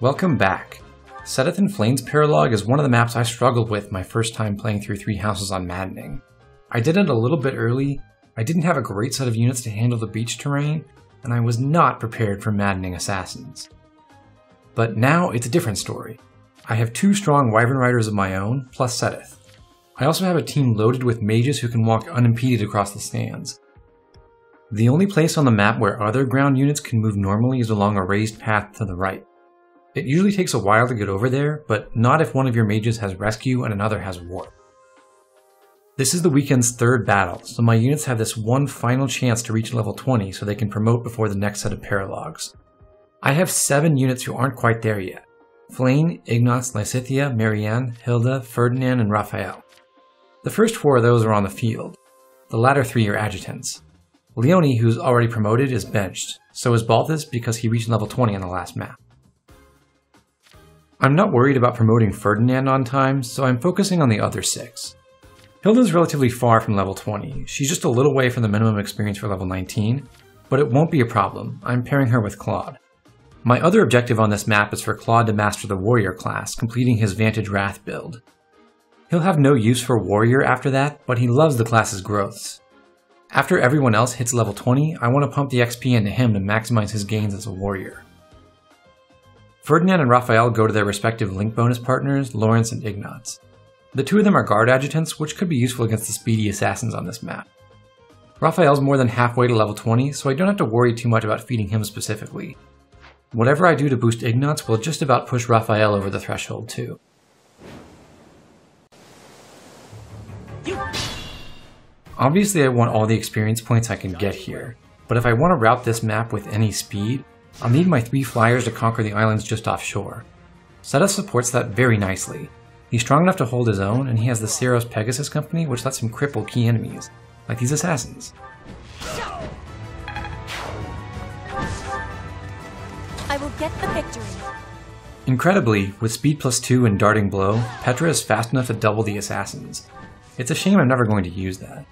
Welcome back. Seteth in Flame's Paralog is one of the maps I struggled with my first time playing through 3 houses on Maddening. I did it a little bit early, I didn't have a great set of units to handle the beach terrain, and I was not prepared for Maddening Assassins. But now it's a different story. I have 2 strong Wyvern Riders of my own, plus Seteth. I also have a team loaded with mages who can walk unimpeded across the stands. The only place on the map where other ground units can move normally is along a raised path to the right. It usually takes a while to get over there, but not if one of your mages has Rescue and another has Warp. This is the weekend's 3rd battle, so my units have this one final chance to reach level 20 so they can promote before the next set of Paralogs. I have 7 units who aren't quite there yet. Flayn, Ignatz, Lysithea, Marianne, Hilda, Ferdinand, and Raphael. The first 4 of those are on the field. The latter 3 are adjutants. Leone, who's already promoted, is benched. So is Balthus because he reached level 20 on the last map. I'm not worried about promoting Ferdinand on time, so I'm focusing on the other 6. Hilda's relatively far from level 20. She's just a little way from the minimum experience for level 19, but it won't be a problem. I'm pairing her with Claude. My other objective on this map is for Claude to master the Warrior class, completing his Vantage Wrath build. He'll have no use for Warrior after that, but he loves the class's growths. After everyone else hits level 20, I want to pump the XP into him to maximize his gains as a Warrior. Ferdinand and Raphael go to their respective link bonus partners, Lawrence and Ignatz. The 2 of them are guard adjutants, which could be useful against the speedy assassins on this map. Raphael's more than halfway to level 20, so I don't have to worry too much about feeding him specifically. Whatever I do to boost Ignatz will just about push Raphael over the threshold too. Obviously I want all the experience points I can get here, but if I want to route this map with any speed, I'll need my 3 flyers to conquer the islands just offshore. Seteth supports that very nicely. He's strong enough to hold his own, and he has the Ceros Pegasus Company, which lets him cripple key enemies, like these assassins. I will get the victory. Incredibly, with speed +2 and darting blow, Petra is fast enough to double the assassins. It's a shame I'm never going to use that.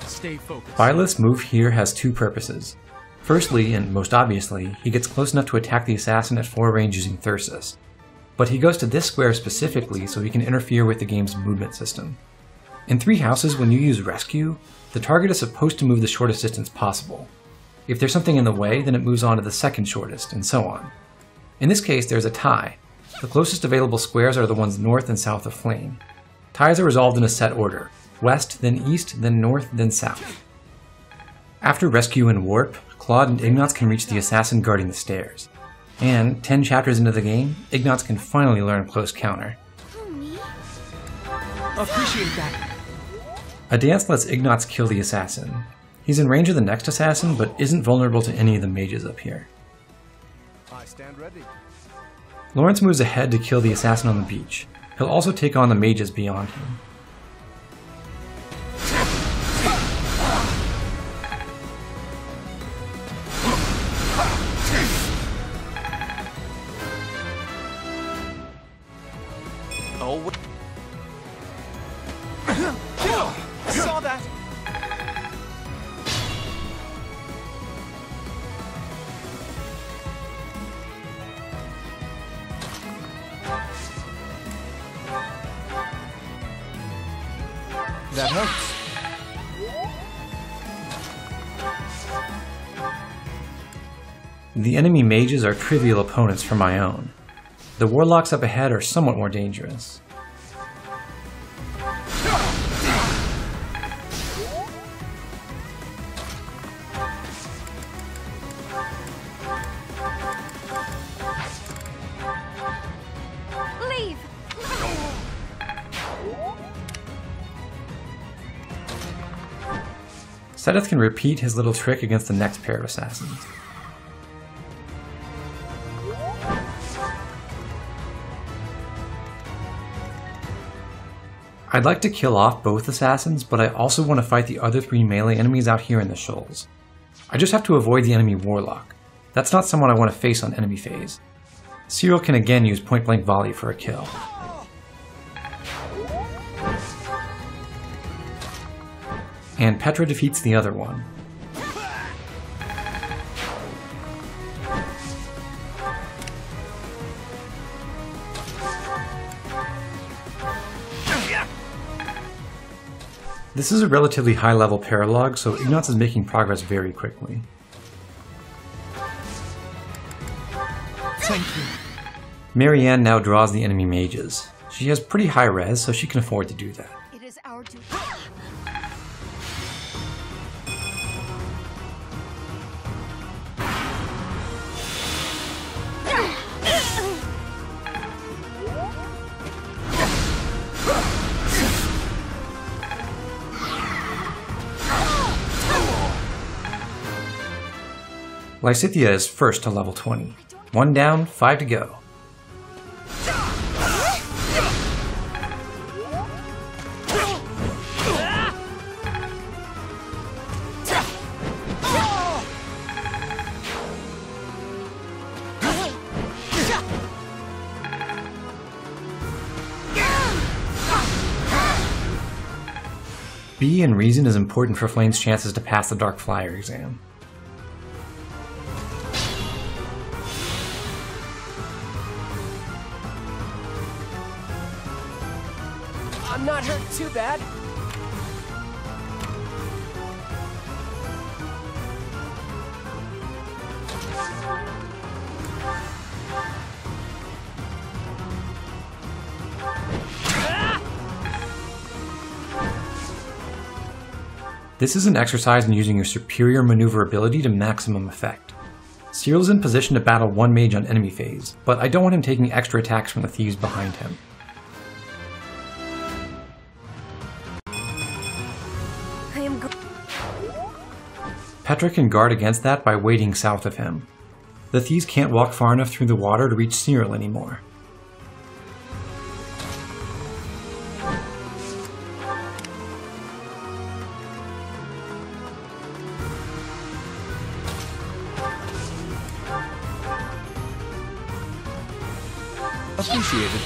Stay focused. Byleth's move here has 2 purposes. Firstly, and most obviously, he gets close enough to attack the assassin at 4 range using Thyrsus. But he goes to this square specifically so he can interfere with the game's movement system. In 3 houses, when you use Rescue, the target is supposed to move the shortest distance possible. If there's something in the way, then it moves on to the second shortest, and so on. In this case, there's a tie. The closest available squares are the ones north and south of Flayn. Ties are resolved in a set order: west, then east, then north, then south. After Rescue and Warp, Claude and Ignatz can reach the assassin guarding the stairs. And 10 chapters into the game, Ignatz can finally learn Close Counter. Appreciate that. A dance lets Ignatz kill the assassin. He's in range of the next assassin, but isn't vulnerable to any of the mages up here. I stand ready. Lawrence moves ahead to kill the assassin on the beach. He'll also take on the mages beyond him. Oh, saw that. That helps. The enemy mages are trivial opponents for my own. The warlocks up ahead are somewhat more dangerous. Leave! Seteth can repeat his little trick against the next pair of assassins. I'd like to kill off both assassins, but I also want to fight the other 3 melee enemies out here in the shoals. I just have to avoid the enemy warlock. That's not someone I want to face on enemy phase. Cyril can again use point-blank volley for a kill. And Petra defeats the other one. This is a relatively high-level paralog, so Ignatz is making progress very quickly. Thank you. Marianne now draws the enemy mages. She has pretty high res, so she can afford to do that. It is our duty. Lysithea is first to level 20. 1 down, 5 to go. B in Reason is important for Flame's chances to pass the Dark Flyer exam. I'm not hurt too bad. This is an exercise in using your superior maneuverability to maximum effect. Cyril's in position to battle one mage on enemy phase, but I don't want him taking extra attacks from the thieves behind him. Petra can guard against that by waiting south of him. The thieves can't walk far enough through the water to reach Cyril anymore. Appreciated.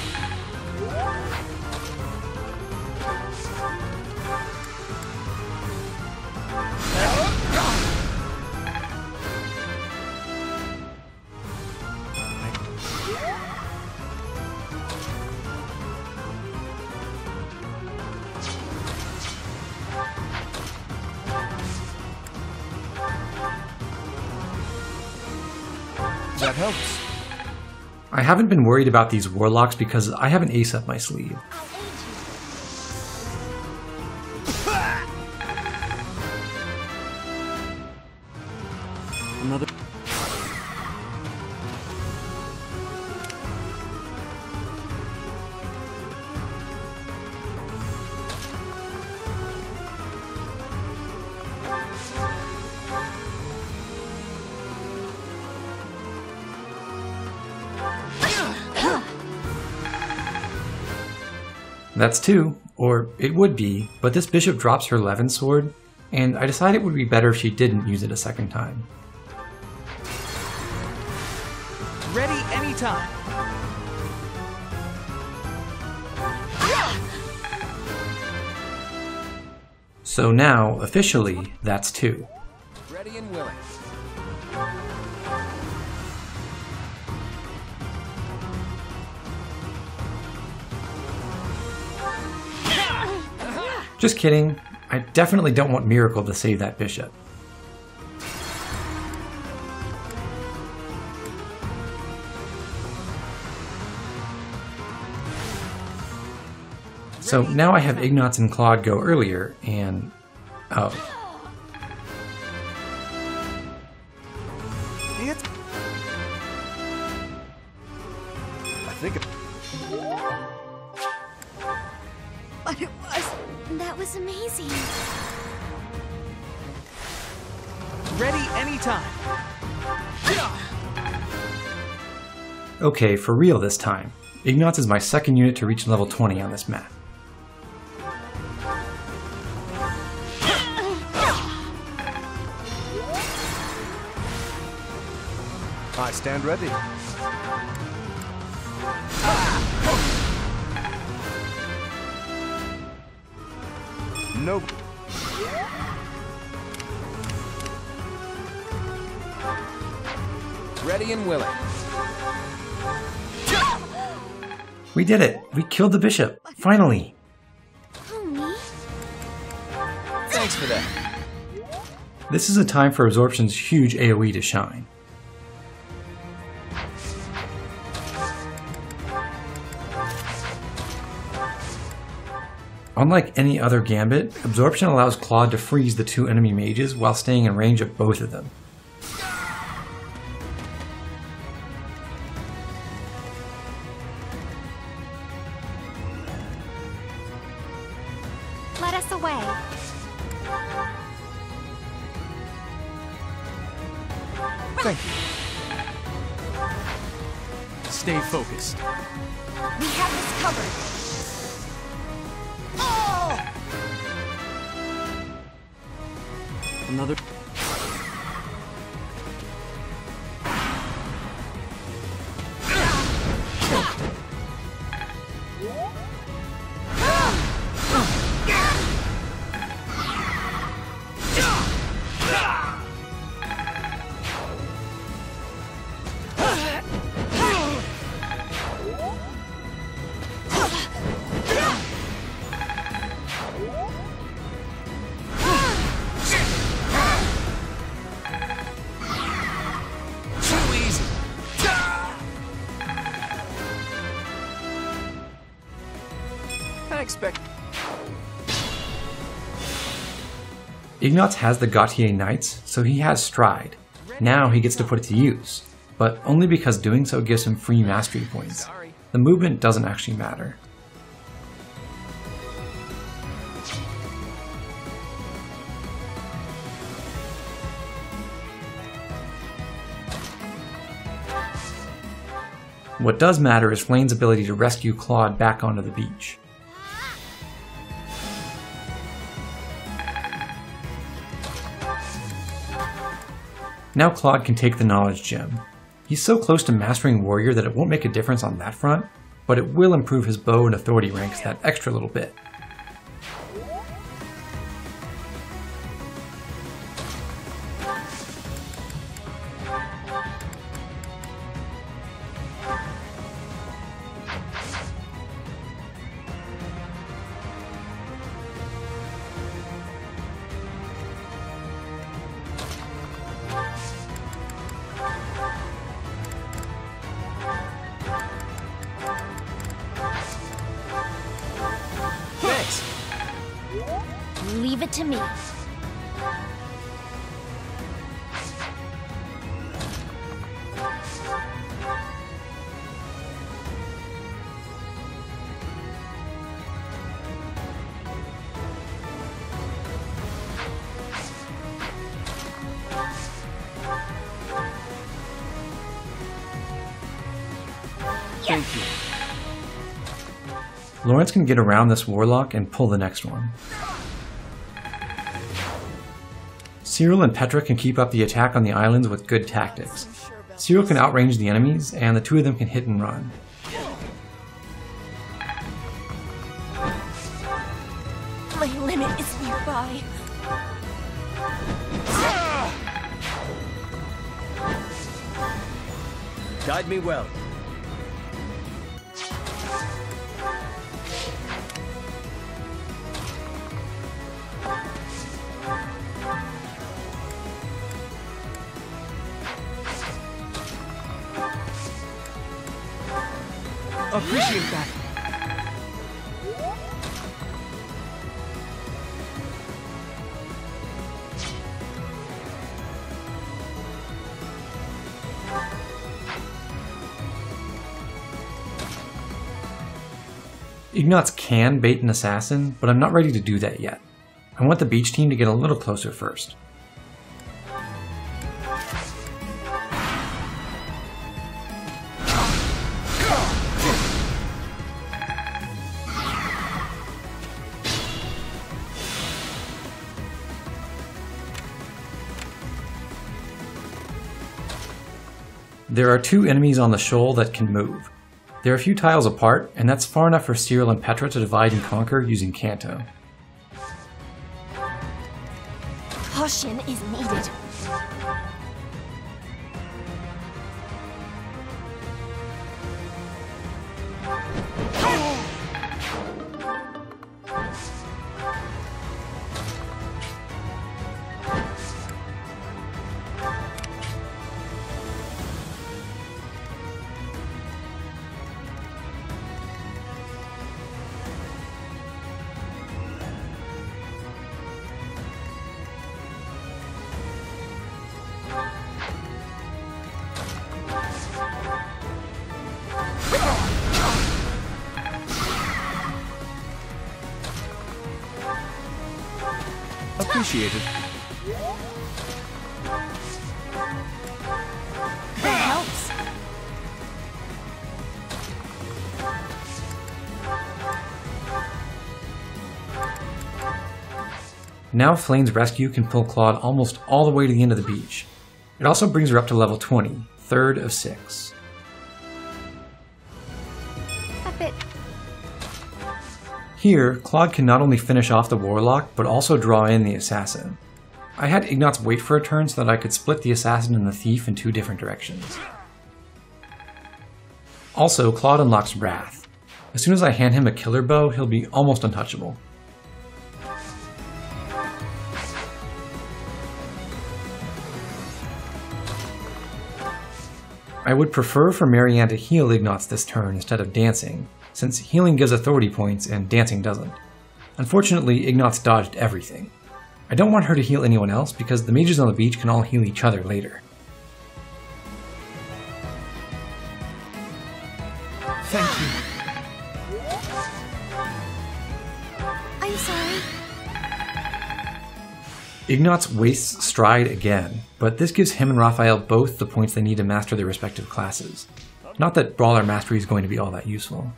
That helps. I haven't been worried about these warlocks because I have an ace up my sleeve. Another. That's 2, or it would be, but this bishop drops her Levin sword, and I decided it would be better if she didn't use it a second time. Ready anytime. So now, officially, that's 2. Ready and willing. Just kidding, I definitely don't want Miracle to save that bishop. So now I have Ignatz and Claude go earlier, and... oh. It's... I think... But it was... that was amazing. Ready anytime. Okay, for real this time. Ignatz is my second unit to reach level 20 on this map. I stand ready. Nope. Ready and willing. We did it! We killed the bishop! Finally! Oh, me? Thanks for that. This is a time for Absorption's huge AoE to shine. Unlike any other Gambit, Absorption allows Claude to freeze the two enemy mages while staying in range of both of them. Let us away. Thank you. Stay focused. We have this covered. Another. Ignatz has the Gautier Knights, so he has Stride. Now he gets to put it to use, but only because doing so gives him free mastery points. The movement doesn't actually matter. What does matter is Flayn's ability to rescue Claude back onto the beach. Now Claude can take the Knowledge Gem. He's so close to mastering Warrior that it won't make a difference on that front, but it will improve his bow and authority ranks that extra little bit. Leave it to me. Thank you. Lawrence can get around this Warlock and pull the next one. Cyril and Petra can keep up the attack on the islands with good tactics. Cyril can outrange the enemies, and the two of them can hit and run. My limit is nearby. Guide me well. Appreciate that. Ignatz can bait an assassin, but I'm not ready to do that yet. I want the beach team to get a little closer first. There are two enemies on the shoal that can move. They're a few tiles apart, and that's far enough for Cyril and Petra to divide and conquer using Canto. Caution is needed. Appreciated. That helps. Now Flane's rescue can pull Claude almost all the way to the end of the beach. It also brings her up to level 20, third of 6. A bit. Here, Claude can not only finish off the Warlock, but also draw in the Assassin. I had Ignatz wait for a turn so that I could split the Assassin and the Thief in 2 different directions. Also, Claude unlocks Wrath. As soon as I hand him a killer bow, he'll be almost untouchable. I would prefer for Marianne to heal Ignatz this turn instead of dancing, since healing gives authority points and dancing doesn't. Unfortunately, Ignatz dodged everything. I don't want her to heal anyone else because the mages on the beach can all heal each other later. Thank you. I'm sorry. Ignatz wastes Stride again, but this gives him and Raphael both the points they need to master their respective classes. Not that Brawler Mastery is going to be all that useful.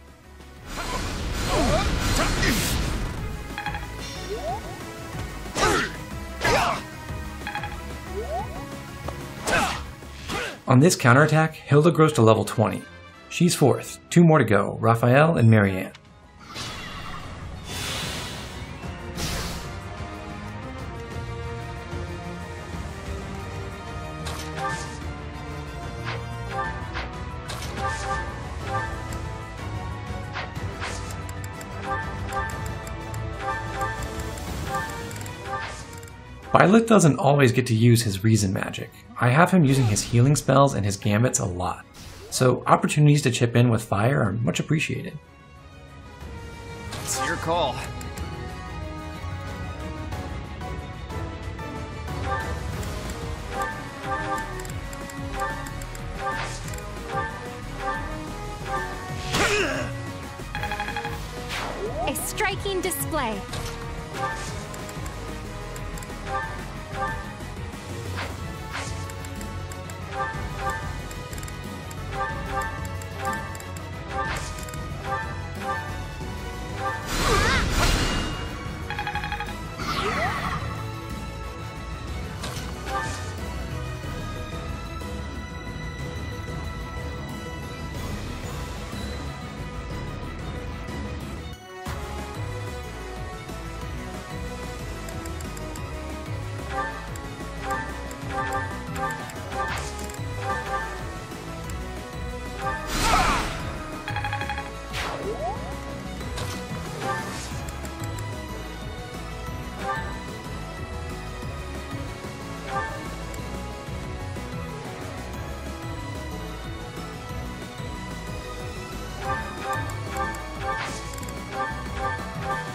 On this counterattack, Hilda grows to level 20. She's 4th, 2 more to go, Raphael and Marianne. Violet doesn't always get to use his reason magic. I have him using his healing spells and his gambits a lot, so opportunities to chip in with fire are much appreciated. It's your call. A striking display.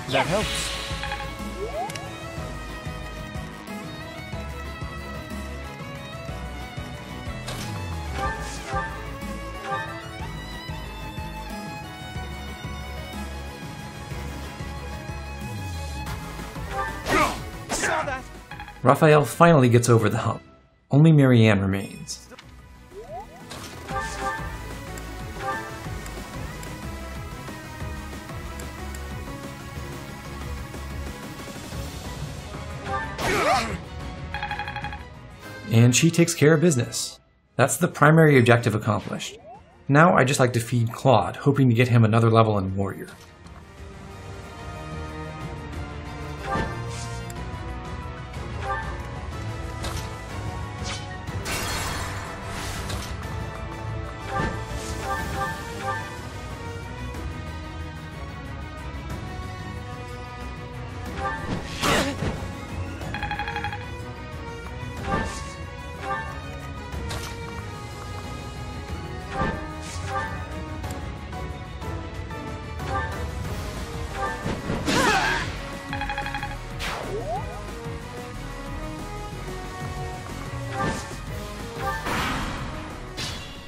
That helps. Saw that. Raphael finally gets over the hump. Only Marianne remains. And she takes care of business. That's the primary objective accomplished. Now I just like to feed Claude, hoping to get him another level in Warrior.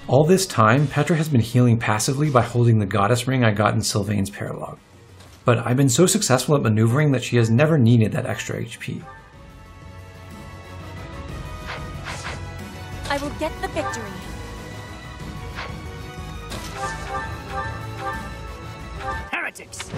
All this time, Petra has been healing passively by holding the Goddess Ring I got in Sylvain's Paralogue. But I've been so successful at maneuvering that she has never needed that extra HP. I will get the victory. Heretics!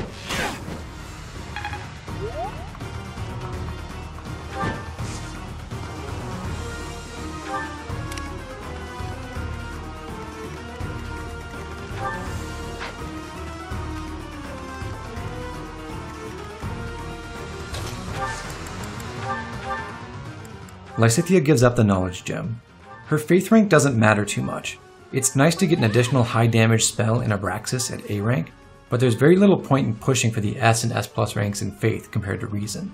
Lysithea gives up the Knowledge Gem. Her Faith rank doesn't matter too much. It's nice to get an additional high damage spell in Abraxas at A rank, but there's very little point in pushing for the S and S plus ranks in Faith compared to Reason.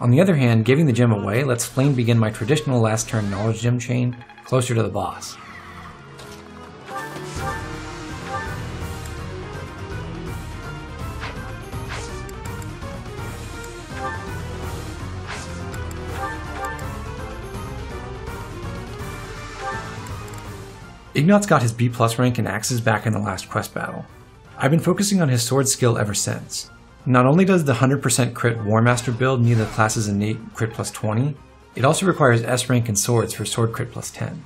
On the other hand, giving the gem away lets Flayn begin my traditional last turn Knowledge Gem chain closer to the boss. Ignatz got his B+ rank in Axes back in the last quest battle. I've been focusing on his sword skill ever since. Not only does the 100% crit Warmaster build need the class's innate crit plus 20, it also requires S rank in swords for sword crit plus 10.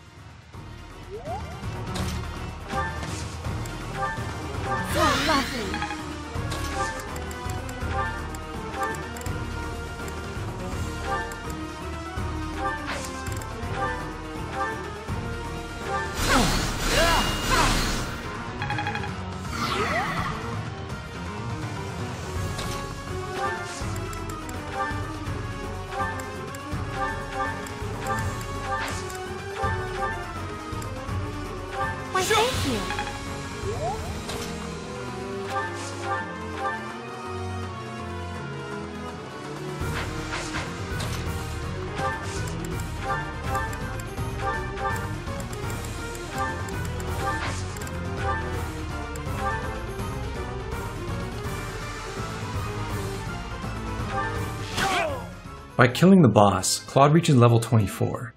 By killing the boss, Claude reaches level 24.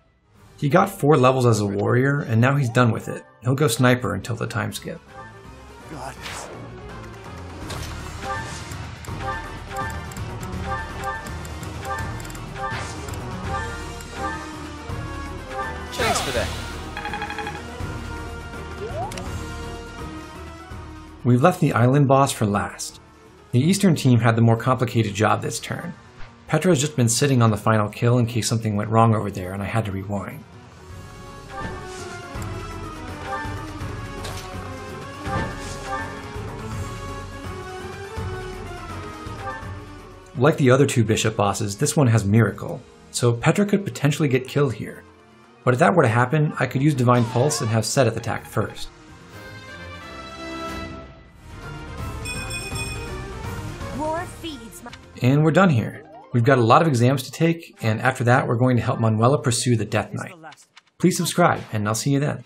He got 4 levels as a warrior, and now he's done with it. He'll go sniper until the time skip. Goddess. Thanks for that. We've left the island boss for last. The Eastern team had the more complicated job this turn. Petra has just been sitting on the final kill in case something went wrong over there and I had to rewind. Like the other 2 bishop bosses, this one has Miracle, so Petra could potentially get killed here. But if that were to happen, I could use Divine Pulse and have Seteth attack first. War feeds my... And we're done here. We've got a lot of exams to take, and after that we're going to help Manuela pursue the Death Knight. Please subscribe, and I'll see you then.